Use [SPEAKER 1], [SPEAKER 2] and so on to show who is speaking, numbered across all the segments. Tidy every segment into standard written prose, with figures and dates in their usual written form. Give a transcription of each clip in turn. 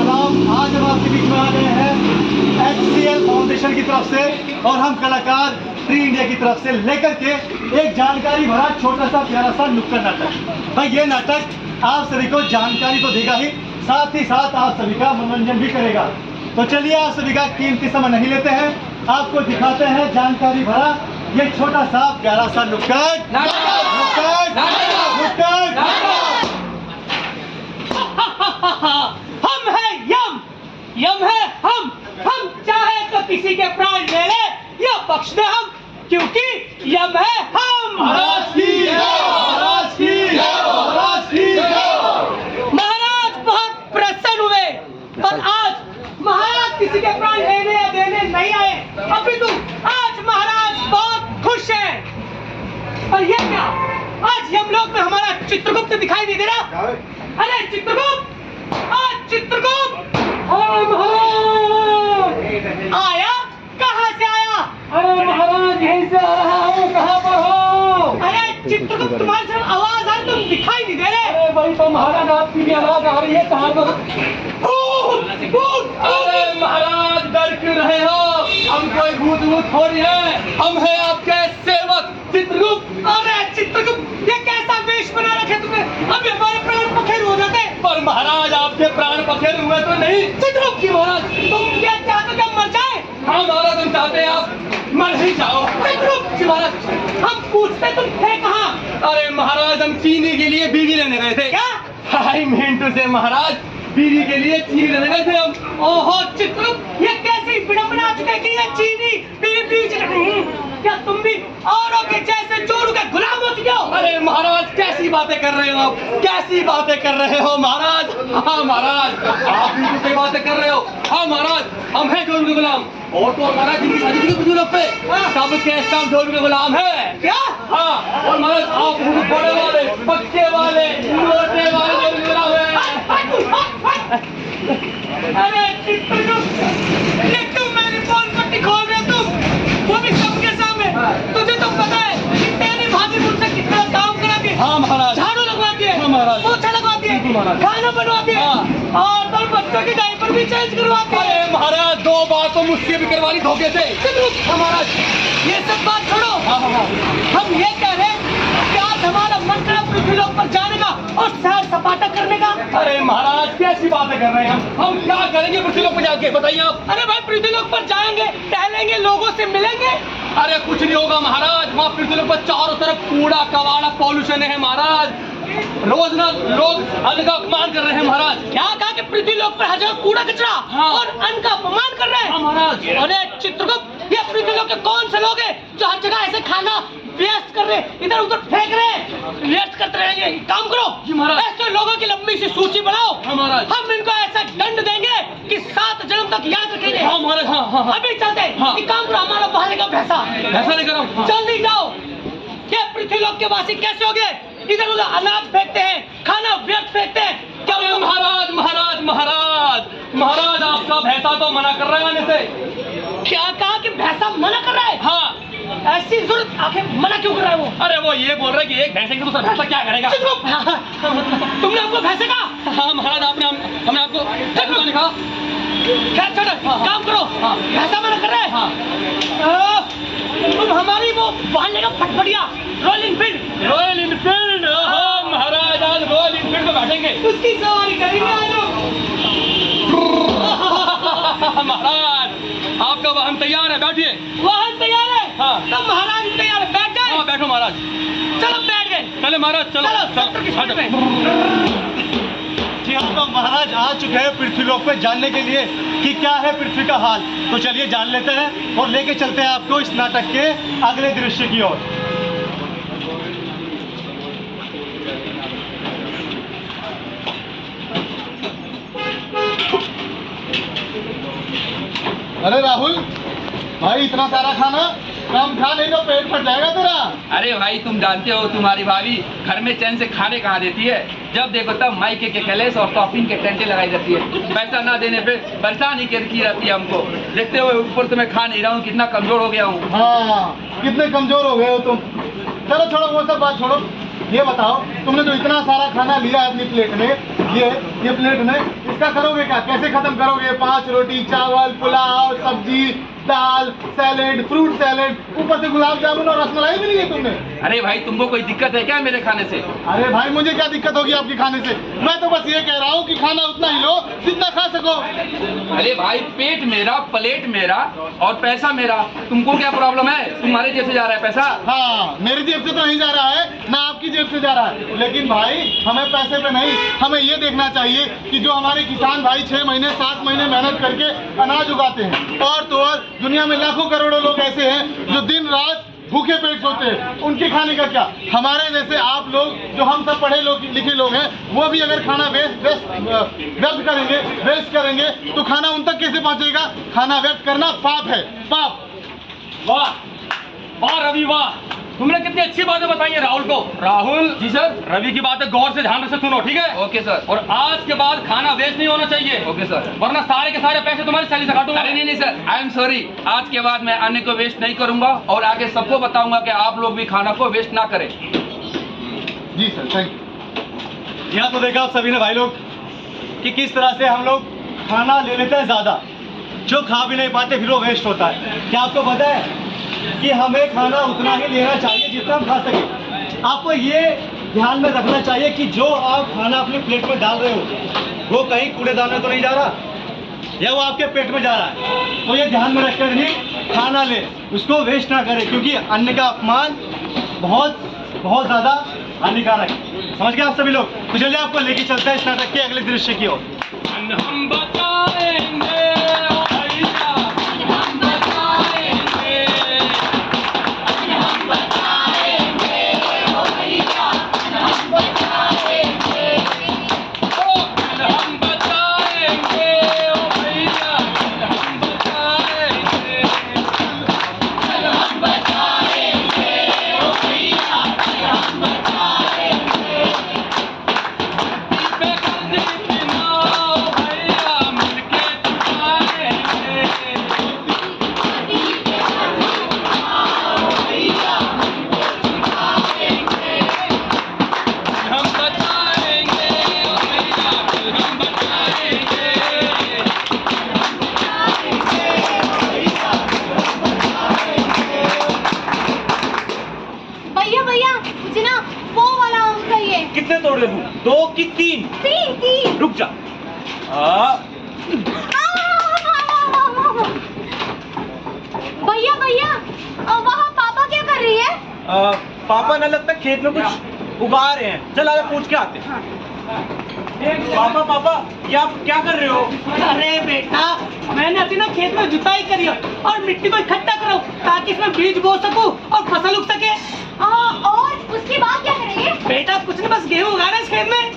[SPEAKER 1] सलाम। आज हम आपके बीच में आ गए हैं HCL फाउंडेशन की तरफ से और हम कलाकार फ्री इंडिया की तरफ से लेकर के एक जानकारी भरा छोटा सा प्यारा सा नुक्कड़ नाटक। भाई ये नाटक आप सभी को जानकारी तो देगा ही, साथ ही साथ आप सभी का मनोरंजन भी करेगा। तो चलिए आप सभी का कीमती समय नहीं लेते हैं, आपको दिखाते हैं जानकारी भरा ये छोटा सा प्यारा सा नुक्कड़।
[SPEAKER 2] हम है यम, यम है हम चाहे तो किसी के प्राण ले ले या बख्श दे हम, क्योंकि यम है हम।
[SPEAKER 1] महाराज की जय, महाराज की जय, महाराज की जय।
[SPEAKER 2] महाराज बहुत प्रसन्न हुए, पर आज महाराज किसी के प्राण लेने या देने नहीं आए, अपितु आज महाराज बहुत खुश हैं। और ये क्या, आज यमलोक में हमारा चित्रगुप्त दिखाई नहीं दे रहा? अरे चित्रगुप्त, आज चित्रगुप्त आया, कहाँ से आया?
[SPEAKER 3] अरे महाराज यहीं से आ रहा हूँ, कहाँ पर हो?
[SPEAKER 2] अरे चित्रगुप्त, तुम्हारी सिर्फ आवाज आ रही, तुम दिखाई नहीं दे रहे।
[SPEAKER 3] अरे भाई तो महाराज आपकी भी आवाज आ रही है, कहाँ पर?
[SPEAKER 2] अरे
[SPEAKER 3] महाराज डर क्यों रहे हो? हम कोई भूत भूत हो रही है, हम है आपके सेवक चित्रगुप्त।
[SPEAKER 2] अरे चित्रगुप्त, ये कैसा वेश बना रखे तुमने? अभी हमारे प्राण पखेरु हो जाते।
[SPEAKER 3] पर महाराज आपके प्राण पखेरु हुए तो नहीं?
[SPEAKER 2] चित्रगुप्त की महाराज, तुम क्या चाहते हो कि हम मर जाए?
[SPEAKER 3] हाँ महाराज, हम चाहते हैं आप मर ही जाओ।
[SPEAKER 2] चित्रगुप्त की महाराज, हम पूछते तुम थे कहाँ?
[SPEAKER 3] अरे महाराज हम चीनी के लिए बीवी लेने गए थे।
[SPEAKER 2] क्या?
[SPEAKER 3] आई मीन टू से महाराज, बीवी के लिए चीनी लेने गए थे हम।
[SPEAKER 2] ओहो चित्रगुप्त, ये कैसी विडंबना आ चुकी है कि ये चीनी बीवी, क्या तुम भी औरों के जैसे चोरों के गुलाम हो चुके हो?
[SPEAKER 3] अरे महाराज कैसी बातें कर रहे हो आप, कैसी बातें कर रहे हो महाराज? हाँ महाराज, आप भी कैसी बातें कर रहे हो? हाँ महाराज, हम हैं चोरों के गुलाम। और तो महाराज जिनकी शादी की बुजुर्ग पे सब के सब चोरों के गुलाम है।
[SPEAKER 2] क्या?
[SPEAKER 3] हाँ, और महाराज आप बड़े वाले, पक्के वाले, मोटे वाले चोरों के गुलाम है।
[SPEAKER 2] अरे चित्रगुप्त, ये तुम मेरी फोन पट्टी खोल रहे हो, तुम वो भी सबके सामने। तुझे तो पता है कि तेरी भाभी मुझसे कितना काम कराती है।
[SPEAKER 3] हाँ महाराज,
[SPEAKER 2] झाड़ू लगवाती है,
[SPEAKER 3] हाँ महाराज,
[SPEAKER 2] पोछा लगवाती है,
[SPEAKER 3] बिल्कुल महाराज,
[SPEAKER 2] खाना बनवाती है, और तो बच्चों की डायपर भी चेंज करवाती है।
[SPEAKER 3] अरे महाराज दो बात तो मुझसे भी करवानी धोखे से।
[SPEAKER 2] चित्रगुप्त महाराज, ये सब बात छोड़ो। हम ये कह रहे हैं कि आज हमारा मन करा पृथ्वीलोक पर जाने का और सैर सपाटा करने का।
[SPEAKER 3] अरे महाराज कैसी बातें कर रहे हैं हम क्या करेंगे पृथ्वीलोक पर जाके, बताइए आप।
[SPEAKER 2] अरे भाई पृथ्वीलोक पर जाएंगे, टहलेंगे, लोगों से मिलेंगे।
[SPEAKER 3] अरे कुछ नहीं होगा महाराज, वहाँ पृथ्वीलोक पर चारों तरफ कूड़ा कबाड़ा पॉल्यूशन है महाराज। रोज ना लोग अन्न का अपमान कर रहे हैं महाराज।
[SPEAKER 2] क्या कहा कि पृथ्वीलोक पर हर जगह कूड़ा कचरा
[SPEAKER 3] हाँ।
[SPEAKER 2] और अन्न का अपमान कर रहे हैं?
[SPEAKER 3] हाँ महाराज।
[SPEAKER 2] अरे चित्रगुप्त, ये पृथ्वीलोक के कौन से लोग हैं जो हर जगह ऐसे खाना वेस्ट कर रहे, इधर उधर फेंक रहे, वेस्ट करते रहेंगे? काम करो
[SPEAKER 3] जी महाराज,
[SPEAKER 2] ऐसे लोगों की लंबी सी सूची बनाओ।
[SPEAKER 3] हाँ महाराज,
[SPEAKER 2] हम इनको ऐसा दंड देंगे कि 7 जन्म तक याद रखेंगे।
[SPEAKER 3] हाँ महाराज, हाँ हाँ हाँ।
[SPEAKER 2] अभी चलते हैं।
[SPEAKER 3] हाँ।
[SPEAKER 2] एक काम करो, हमारा बाहर का भैंसा
[SPEAKER 3] ऐसा नहीं करो। हाँ।
[SPEAKER 2] जल्दी जाओ। ये पृथ्वीलोक के वासी कैसे हो गए? इधर उधर अनाज फेंकते हैं, खाना व्यर्थ फेंकते हैं। क्या
[SPEAKER 3] अरे महाराज महाराज महाराज महाराज, आपका भैंसा तो मना कर रहा है आने से।
[SPEAKER 2] क्या कहा कि भैंसा मना कर रहा है?
[SPEAKER 3] हाँ।
[SPEAKER 2] ऐसी जरूरत आखिर मना क्यों कर रहा है वो?
[SPEAKER 3] अरे वो ये बोल रहा है कि एक भैंसे की दूसरा भैंसा क्या करेगा।
[SPEAKER 2] तुमने हमको भैंसे कहा?
[SPEAKER 3] हाँ महाराज, हमने आपको भैंसा नहीं कहा।
[SPEAKER 2] खैर छोड़ो, काम करो। भैंसा मना कर रहा है।
[SPEAKER 3] हाँ।
[SPEAKER 2] तुम हमारी वो वाहन लेगा फटफटिया, रॉयल इनफील्ड।
[SPEAKER 3] रॉयल इनफील्ड, हाँ महाराज, आज रॉयल इनफील्ड में बैठेंगे।
[SPEAKER 2] उसकी सवारी करेंगे आज हम।
[SPEAKER 3] महाराज आपका वाहन तैयार है, बैठिए।
[SPEAKER 2] वाहन तैयार है?
[SPEAKER 3] हाँ।
[SPEAKER 2] तब महाराज भी तैयार है, बैठ जाए।
[SPEAKER 3] हाँ बैठो महाराज।
[SPEAKER 2] चलो बैठ गए।
[SPEAKER 3] चले महाराज, चलो
[SPEAKER 2] चलो, 70 की स्पीड में।
[SPEAKER 1] जी हाँ, तो महाराज आ चुके हैं पृथ्वीलोक पे जानने के लिए कि क्या है पृथ्वी का हाल। तो चलिए जान लेते हैं और लेके चलते हैं आपको इस नाटक के अगले दृश्य की ओर। अरे राहुल भाई, इतना सारा खाना कम खा, नहीं तो पेट फट जाएगा तेरा।
[SPEAKER 4] अरे भाई तुम जानते हो तुम्हारी भाभी घर में चैन से खाने कहाँ देती है, जब देखो तब माइके के कलेश और टॉपिंग के टेंटे लगाई जाती है। पैसा ना देने पे परेशान ही की रहती है हमको। देखते हो ऊपर तो मैं खा नहीं रहा हूँ, कितना कमजोर हो गया हूँ।
[SPEAKER 1] हाँ, कितने कमजोर हो गए हो तुम। चलो छोड़ो वो सब बात छोड़ो, ये बताओ तुमने जो इतना सारा खाना लिया है अपनी प्लेट में, ये प्लेट में, इस उसका करोगे क्या? कैसे खत्म करोगे? 5 रोटी, चावल, पुलाव, सब्जी, दाल, सैलेड, फ्रूट सैलेड, ऊपर से गुलाब जामुन और रसमलाई भी नहीं है तुमने।
[SPEAKER 4] अरे भाई तुमको कोई दिक्कत है क्या मेरे खाने से?
[SPEAKER 1] अरे भाई मुझे क्या दिक्कत होगी आपके खाने से? मैं तो बस ये कह रहा हूँ कि खाना उतना ही लो जितना खा सको।
[SPEAKER 4] अरे भाई पेट मेरा, प्लेट मेरा और पैसा मेरा, तुमको क्या प्रॉब्लम है? तुम्हारे जेब से जा रहा है पैसा?
[SPEAKER 1] हाँ, मेरी जेब से तो नहीं जा रहा है, ना आपकी जेब से जा रहा है, लेकिन भाई हमें पैसे पे नहीं, हमें ये देखना चाहिए कि जो हमारे किसान भाई 6 महीने 7 महीने मेहनत करके अनाज उगाते हैं, और तो और दुनिया में लाखों करोड़ों लोग ऐसे हैं जो दिन रात भूखे पेट सोते हैं, उनके खाने का क्या? हमारे जैसे आप लोग जो हम सब पढ़े लिखे लोग हैं, वो भी अगर खाना व्यर्थ करेंगे, वेस्ट करेंगे, तो खाना उन तक कैसे पहुंचेगा? खाना व्यर्थ करना पाप है, पाप।
[SPEAKER 3] वाह वाह रवि वाह, तुमने कितनी अच्छी बातें बताई है राहुल को। राहुल
[SPEAKER 4] जी सर।
[SPEAKER 3] रवि की बातें गौर से ध्यान से सुनो, ठीक है?
[SPEAKER 4] Okay sir.
[SPEAKER 3] और आज के बाद खाना वेस्ट नहीं होना चाहिए।
[SPEAKER 4] Okay sir.
[SPEAKER 3] वरना सारे के सारे पैसे तुम्हारी सैलरी से काटूंगा।
[SPEAKER 4] अरे नहीं सर, आई एम सॉरी, आज के बाद मैं अन्न को वेस्ट नहीं करूंगा और आगे सबको बताऊंगा कि आप लोग भी खाना को वेस्ट ना करें।
[SPEAKER 1] जी सर, थैंक यू। यहाँ तो देखा आप सभी ने भाई लोग कि किस तरह से हम लोग खाना ले लेते हैं ज़्यादा, जो खा भी नहीं पाते फिर वो वेस्ट होता है। क्या आपको पता है कि हमें खाना उतना ही लेना चाहिए जितना हम खा सकें? आपको ये ध्यान में रखना चाहिए कि जो आप खाना अपने प्लेट में डाल रहे हो वो कहीं कूड़ेदान में तो नहीं जा रहा, या वो आपके पेट में जा रहा है। तो ये ध्यान में रखकर ही खाना ले, उसको वेस्ट ना करें, क्योंकि अन्न का अपमान बहुत ज़्यादा हानिकारक है। समझ गए आप सभी लोग? तो चलिए आपको लेके चलते हैं इस नाटक के अगले दृश्य की ओर।
[SPEAKER 3] हम बताएंगे ओ भैया, हम बताएंगे, हम बताएंगे ओ भैया, हम बताएंगे, हम बताएंगे ओ भैया, हम बताएंगे, हम बताएंगे ओ भैया, हम बताएंगे। बेकर्जी बिना ओ भैया मिलके चुकाएंगे, हम बताएंगे ओ भैया, हम बताएंगे।
[SPEAKER 5] भैया भैया मुझे ना वो वाला आम चाहिए।
[SPEAKER 3] कितने तोड़ दे दूं? 2 कि 3?
[SPEAKER 5] तीन।
[SPEAKER 3] रुक जा।
[SPEAKER 5] भैया भैया वहाँ पापा क्या कर रही है?
[SPEAKER 3] पापा ना लगता खेत में कुछ उगा रहे हैं। चल आजा पूछ के आते हैं। पापा पापा ये आप क्या कर रहे हो?
[SPEAKER 2] अरे बेटा, मैंने अभी ना खेत में जुताई करी है और मिट्टी को इकट्ठा करो ताकि इसमें बीज बो सकूं और फसल उग सके।
[SPEAKER 5] और उसके बाद क्या करेंगे?
[SPEAKER 2] बेटा कुछ नहीं, बस गेहूं उगाना है इस खेत में।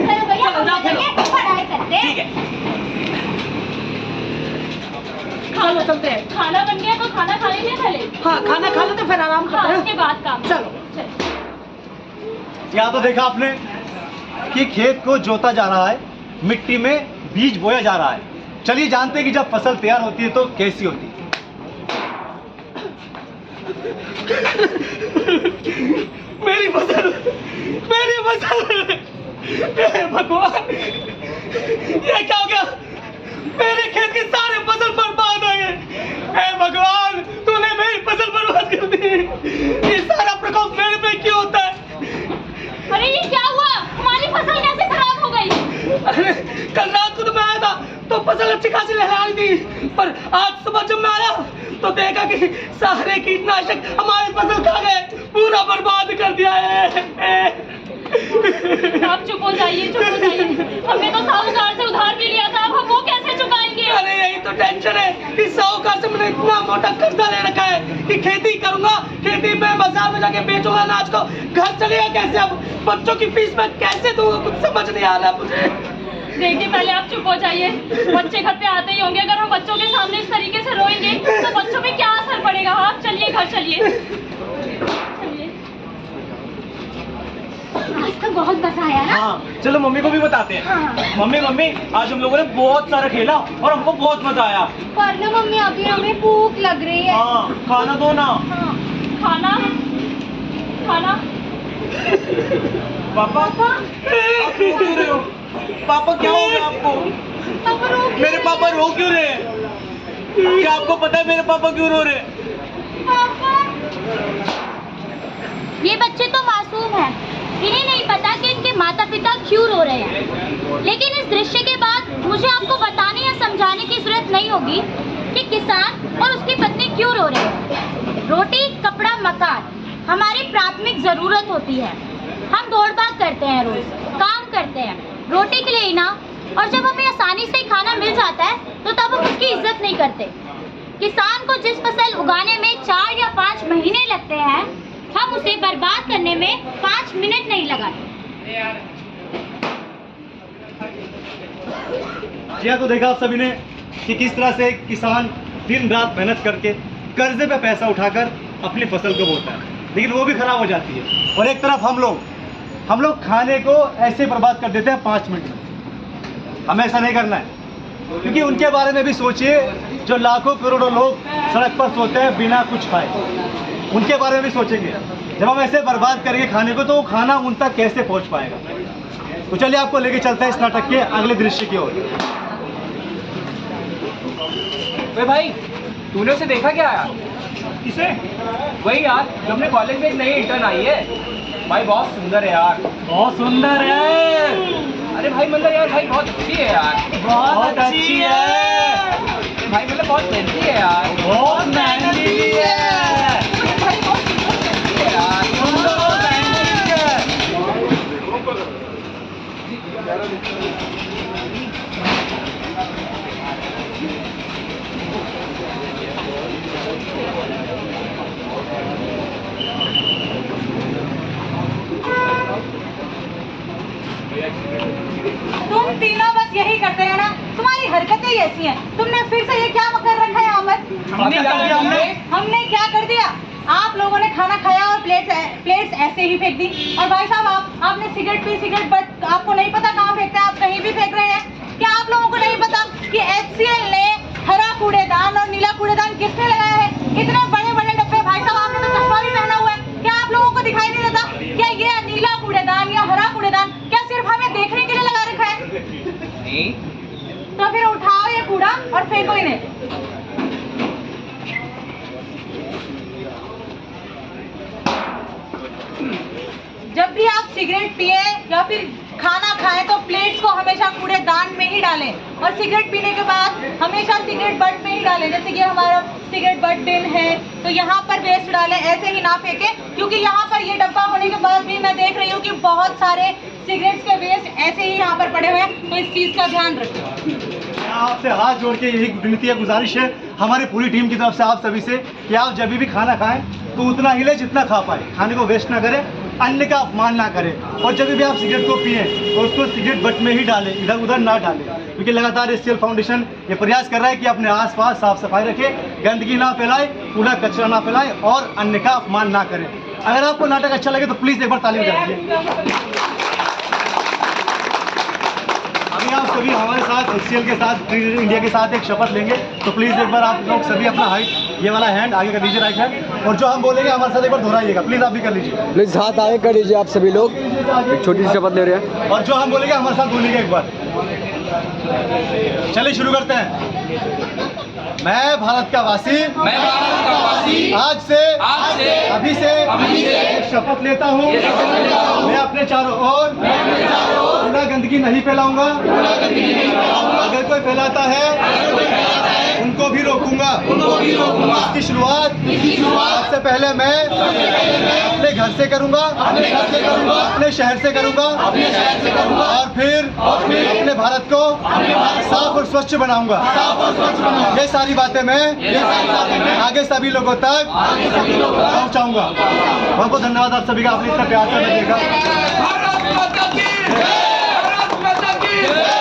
[SPEAKER 5] चलो भैया
[SPEAKER 2] चलो, जाओ, खेलो।
[SPEAKER 5] पढ़ाई करते हैं।
[SPEAKER 2] ठीक है, चलो चलते हैं।
[SPEAKER 5] खाना बन गया तो खाना खा लेंगे पहले।
[SPEAKER 2] हाँ खाना खा लो तो फिर आराम
[SPEAKER 5] हाँ,
[SPEAKER 2] करते
[SPEAKER 5] उसके
[SPEAKER 2] हैं।
[SPEAKER 5] बाद काम।
[SPEAKER 2] चलो।
[SPEAKER 1] यहाँ तो देखा आपने कि खेत को जोता जा रहा है, मिट्टी में बीज बोया जा रहा है। चलिए जानते हैं कि जब फसल तैयार होती है तो कैसी होती है।
[SPEAKER 2] मेरी फसल, मेरी फसल, हे भगवान, ये क्या हो गया? मेरे खेत के सारे फसल बर्बाद हो गए। हे भगवान, तूने मेरी फसल बर्बाद कर दी। ये सारा प्रकोप मेरे पे क्यों होता है?
[SPEAKER 5] अरे ये क्या हुआ? हमारी फसल कैसे खराब हो गई?
[SPEAKER 2] अरे कल रात को तो मैं आया था तो फसल अच्छी खासी लहरा रही थी, पर आज सुबह जब मैं आया तो देखा कि सारे कीटनाशक हमारी फसल खा गए, पूरा बर्बाद कर दिया है।
[SPEAKER 5] आप चुप हो जाइए, चुप हो जाइए। हमने तो साहूकार से उधार भी लिया था, अब हम वो कैसे चुकाएंगे?
[SPEAKER 2] अरे यही तो टेंशन है कि साहूकार से मैंने इतना मोटा कर्जा ले रखा है कि खेती करूंगा, खेती में बाजार में जाके बेचूंगा अनाज को, घर चलेगा कैसे? अब बच्चों की फीस में कैसे दूंगा, कुछ समझ नहीं आ रहा मुझे।
[SPEAKER 5] देखिए पहले आप चुप हो जाइए। बच्चे घर पे आते ही होंगे, अगर हम बच्चों के सामने इस तरीके से रोएंगे तो बच्चों पे क्या असर पड़ेगा? आप चलिए घर चलिए, चलिए। आज तो बहुत मजा आया ना?
[SPEAKER 3] हाँ चलो मम्मी को भी बताते हैं।
[SPEAKER 5] हाँ।
[SPEAKER 3] मम्मी मम्मी आज हम लोगों ने बहुत सारा खेला और हमको बहुत मजा आया।
[SPEAKER 5] पर ना मम्मी अभी हमें भूख लग रही है।
[SPEAKER 3] हाँ खाना दो ना।
[SPEAKER 5] हाँ। खाना खाना
[SPEAKER 3] पापा आप रो क्यों रहे हो? पापा क्या हो गया आपको? मेरे पापा रो क्यों रहे हैं? क्या आपको पता है मेरे पापा क्यों रो रहे हैं?
[SPEAKER 6] ये बच्चे तो मासूम हैं, इन्हें नहीं पता कि इनके माता पिता क्यों रो रहे हैं। लेकिन इस दृश्य के बाद मुझे आपको बताने या समझाने की जरूरत नहीं होगी कि किसान और उसकी पत्नी क्यों रो रहे हैं। रोटी, कपड़ा, मकान हमारी प्राथमिक जरूरत होती है। हम दौड़ भाग करते हैं, रोज काम करते हैं रोटी के लिए ही ना। और जब हमें आसानी से खाना मिल जाता है तो तब हम उसकी इज्जत नहीं करते। किसान को जिस फसल उगाने में 4 या 5 महीने लगते हैं, हम उसे बर्बाद करने में 5 मिनट नहीं लगाते।
[SPEAKER 1] यह तो देखा आप सभी ने कि किस तरह से किसान दिन रात मेहनत करके कर्जे पे पैसा उठाकर अपनी फसल को बोता है, लेकिन वो भी खराब हो जाती है। और एक तरफ हम लोग खाने को ऐसे बर्बाद कर देते हैं 5 मिनट में। हमें ऐसा नहीं करना है, क्योंकि उनके बारे में भी सोचिए जो लाखों करोड़ों लोग सड़क पर सोते हैं बिना कुछ खाए। उनके बारे में भी सोचेंगे। जब हम ऐसे बर्बाद करेंगे खाने को तो वो खाना उन तक कैसे पहुंच पाएगा। तो चलिए आपको लेके चलते हैं इस नाटक के अगले दृश्य की ओर।
[SPEAKER 3] भाई तूने उसे देखा क्या यार?
[SPEAKER 1] किसे?
[SPEAKER 3] वही यार जो अपने कॉलेज में एक नई इंटर्न आई है। भाई बहुत सुंदर है यार।
[SPEAKER 1] बहुत सुंदर है।
[SPEAKER 3] अरे भाई मतलब यार भाई बहुत अच्छी है यार।
[SPEAKER 1] बहुत अच्छी है।
[SPEAKER 3] भाई मतलब बहुत मेहनती है यार।
[SPEAKER 1] बहुत मेहनती है।
[SPEAKER 3] भाई बहुत मेहनती है यार।
[SPEAKER 1] बहुत मेहनती है।
[SPEAKER 2] तुम तीनों बस यही करते हैं ना, तुम्हारी हरकतें ही ऐसी हैं। तुमने फिर से ये क्या कर रखा है अहमद? हमने क्या कर दिया? आप लोगों ने खाना खाया और प्लेट्स ऐसे ही फेंक दी। और भाई साहब आपने सिगरेट पी, सिगरेट बट आपको नहीं पता कहाँ फेंकते हैं, आप कहीं भी फेंक रहे हैं। क्या आप लोगों को नहीं पता कि HCL ने हरा कूड़ेदान और नीला कूड़ेदान किसने लगाया है? इतने बड़े बड़े डब्बे। भाई साहब आपने तो चश्मा भी पहना हुआ है, क्या आप लोगों को दिखाई नहीं देता? क्या ये नीला कूड़ेदान या हरा कूड़ेदान क्या सिर्फ हमें देखने के लिए लगा रखा है?
[SPEAKER 3] नहीं।
[SPEAKER 2] तो फिर उठाओ ये कूड़ा और फेंको इन्हें। जब भी आप सिगरेट पिए या फिर खाना खाएं तो प्लेट्स को हमेशा कूड़ेदान में ही डालें, और सिगरेट पीने के बाद हमेशा सिगरेट बट में ही डालें। जैसे कि हमारा सिगरेट बट बिन है तो यहाँ पर वेस्ट डालें, ऐसे ही ना फेंकें, क्योंकि यहाँ पर ये डब्बा होने के बाद भी मैं देख रही हूँ कि बहुत सारे सिगरेट्स के वेस्ट ऐसे ही यहाँ पर पड़े हुए हैं। तो इस चीज़ का ध्यान रखें।
[SPEAKER 1] आपसे हाथ जोड़ के यही विनती है, गुजारिश है हमारी पूरी टीम की तरफ से आप सभी से कि आप जब भी खाना खाएं तो उतना ही ले जितना खा पाए। खाने को वेस्ट ना करें, अन्न का अपमान ना करें, और जब भी आप सिगरेट को पिए तो उसको सिगरेट बट में ही डालें, इधर उधर ना डालें। क्योंकि लगातार HCL फाउंडेशन ये प्रयास कर रहा है कि अपने आसपास साफ सफाई रखे, गंदगी ना फैलाए, कूड़ा कचरा ना फैलाए और अन्न का अपमान ना करें। अगर आपको नाटक अच्छा लगे तो प्लीज़ एक बार ताली बजाइए। अभी आप सभी हमारे साथ HCL के साथ, ट्री इंडिया के साथ एक शपथ लेंगे, तो प्लीज़ एक बार आप लोग सभी अपना हाइट, ये वाला हैंड आगे कर लीजिए, राइट हैंड, और जो हम बोलेंगे हमारे साथ एक बार दोहराइएगा। प्लीज़ आप भी कर लीजिए।
[SPEAKER 7] प्लीज हाथ आगे कर लीजिए। आप सभी लोग एक छोटी सी शपथ ले रहे हैं,
[SPEAKER 1] और जो हम बोलेंगे हमारे साथ बोलिएगा एक बार। चलिए शुरू करते हैं। मैं भारत का वासी, आज से अभी से एक शपथ लेता हूँ, मैं अपने चारों ओर कूड़ा गंदगी नहीं फैलाऊंगा। अगर कोई फैलाता है उनको भी रोकूंगा। इसकी शुरुआत सबसे पहले मैं अपने घर से करूंगा, अपने शहर से करूंगा, और फिर अपने भारत को साफ और स्वच्छ बनाऊंगा। ये सारी बातें मैं आगे सभी लोगों तक पहुंचाऊंगा। बहुत बहुत धन्यवाद आप सभी का, आपने इतना प्यार से देखा।
[SPEAKER 3] भारत माता की जय।